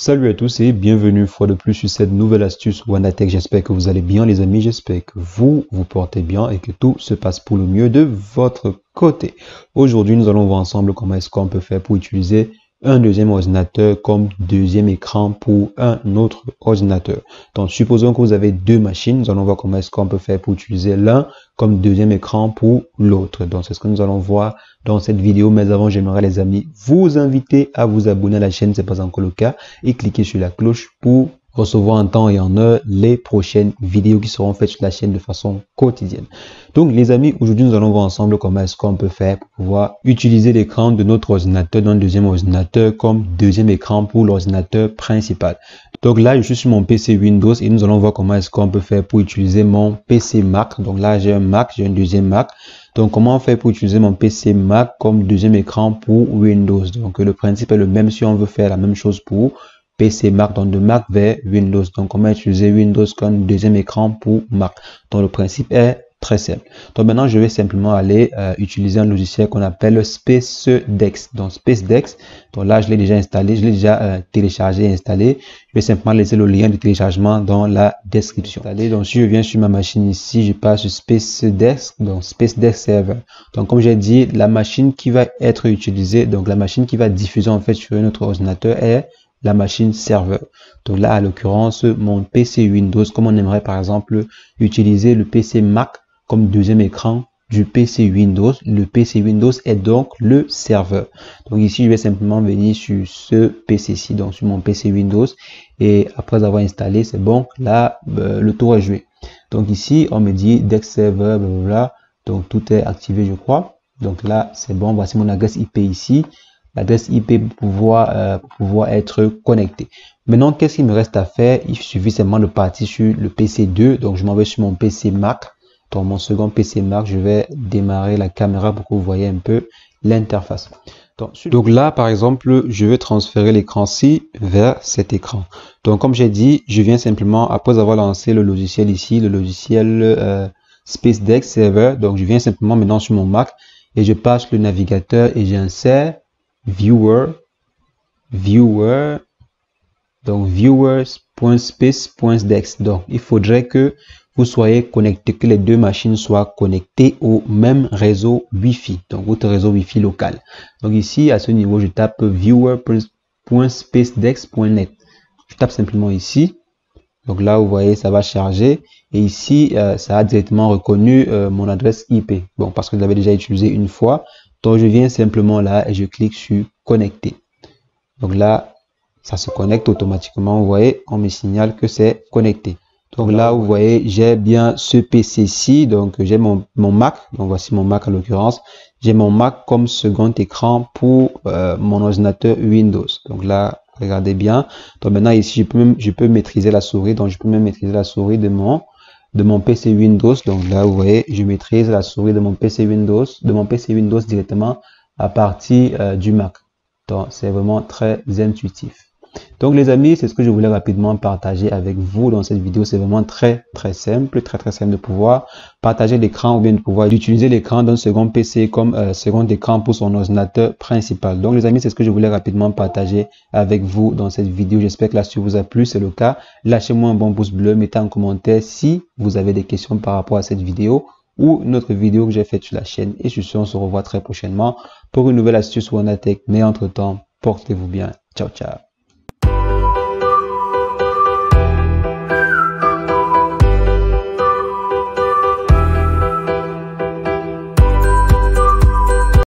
Salut à tous et bienvenue une fois de plus sur cette nouvelle astuce WandaTech. J'espère que vous allez bien les amis, j'espère que vous portez bien et que tout se passe pour le mieux de votre côté. Aujourd'hui, nous allons voir ensemble comment est-ce qu'on peut faire pour utiliser un deuxième ordinateur comme deuxième écran pour un autre ordinateur. Donc, supposons que vous avez deux machines, nous allons voir comment est-ce qu'on peut faire pour utiliser l'un comme deuxième écran pour l'autre. Donc, c'est ce que nous allons voir dans cette vidéo. Mais avant, j'aimerais les amis vous inviter à vous abonner à la chaîne, c'est pas encore le cas, et cliquez sur la cloche pour recevoir en temps et en heure les prochaines vidéos qui seront faites sur la chaîne de façon quotidienne. Donc les amis, aujourd'hui nous allons voir ensemble comment est-ce qu'on peut faire pour pouvoir utiliser l'écran de notre ordinateur, d'un deuxième ordinateur comme deuxième écran pour l'ordinateur principal. Donc là je suis sur mon PC Windows et nous allons voir comment est-ce qu'on peut faire pour utiliser mon PC Mac. Donc là j'ai un Mac, j'ai un deuxième Mac. Donc comment faire pour utiliser mon PC Mac comme deuxième écran pour Windows. Donc le principe est le même si on veut faire la même chose pour PC Mac, donc de Mac vers Windows. Donc, comment utiliser Windows comme deuxième écran pour Mac. Donc, le principe est très simple. Donc, maintenant, je vais simplement aller utiliser un logiciel qu'on appelle SpaceDex. Donc, SpaceDex, donc là, je l'ai déjà installé, je l'ai déjà téléchargé et installé. Je vais simplement laisser le lien de téléchargement dans la description. Donc, si je viens sur ma machine ici, je passe sur SpaceDex, donc SpaceDex Server. Donc, comme j'ai dit, la machine qui va être utilisée, donc la machine qui va diffuser en fait sur notre ordinateur est la machine serveur. Donc là, à l'occurrence, mon PC Windows, comme on aimerait par exemple utiliser le PC Mac comme deuxième écran du PC Windows. Le PC Windows est donc le serveur. Donc ici, je vais simplement venir sur ce PC-ci, donc sur mon PC Windows. Et après avoir installé, c'est bon. Là, le tour est joué. Donc ici, on me dit Dex Server, blablabla. Donc tout est activé, je crois. Donc là, c'est bon. Voici mon adresse IP ici. L'adresse IP pour pouvoir être connecté. Maintenant, qu'est-ce qu'il me reste à faire? Il suffit seulement de partir sur le PC2. Donc, je m'en vais sur mon PC Mac. Dans mon second PC Mac, je vais démarrer la caméra pour que vous voyez un peu l'interface. Donc là, par exemple, je vais transférer l'écran-ci vers cet écran. Donc, comme j'ai dit, je viens simplement, après avoir lancé le logiciel ici, le logiciel SpaceDex Server. Donc, je viens simplement maintenant sur mon Mac et je passe le navigateur et j'insère viewer, donc viewers.space.dex. Donc il faudrait que vous soyez connecté, que les deux machines soient connectées au même réseau Wi-Fi, donc votre réseau Wi-Fi local. Donc ici à ce niveau je tape viewer.spacedex.net. Je tape simplement ici. Donc là vous voyez ça va charger et ici ça a directement reconnu mon adresse IP. Bon, parce que je l'avais déjà utilisé une fois. Donc, je viens simplement là et je clique sur connecter. Donc là, ça se connecte automatiquement. Vous voyez, on me signale que c'est connecté. Donc là, vous voyez, j'ai bien ce PC-ci. Donc, j'ai mon Mac. Donc, voici mon Mac en l'occurrence. J'ai mon Mac comme second écran pour mon ordinateur Windows. Donc là, regardez bien. Donc maintenant, ici, je peux maîtriser la souris. Donc, je peux même maîtriser la souris de mon PC Windows. Donc là, vous voyez, je maîtrise la souris de mon PC Windows, directement à partir du Mac. Donc, c'est vraiment très intuitif. Donc, les amis, c'est ce que je voulais rapidement partager avec vous dans cette vidéo. C'est vraiment très simple, très simple de pouvoir partager l'écran ou bien de pouvoir utiliser l'écran d'un second PC comme second écran pour son ordinateur principal. Donc, les amis, c'est ce que je voulais rapidement partager avec vous dans cette vidéo. J'espère que l'astuce vous a plu. C'est le cas. Lâchez-moi un bon pouce bleu, mettez en commentaire si vous avez des questions par rapport à cette vidéo ou une autre vidéo que j'ai faite sur la chaîne. Et sur ce, on se revoit très prochainement pour une nouvelle astuce WandaTech. Mais entre-temps, portez-vous bien. Ciao, ciao.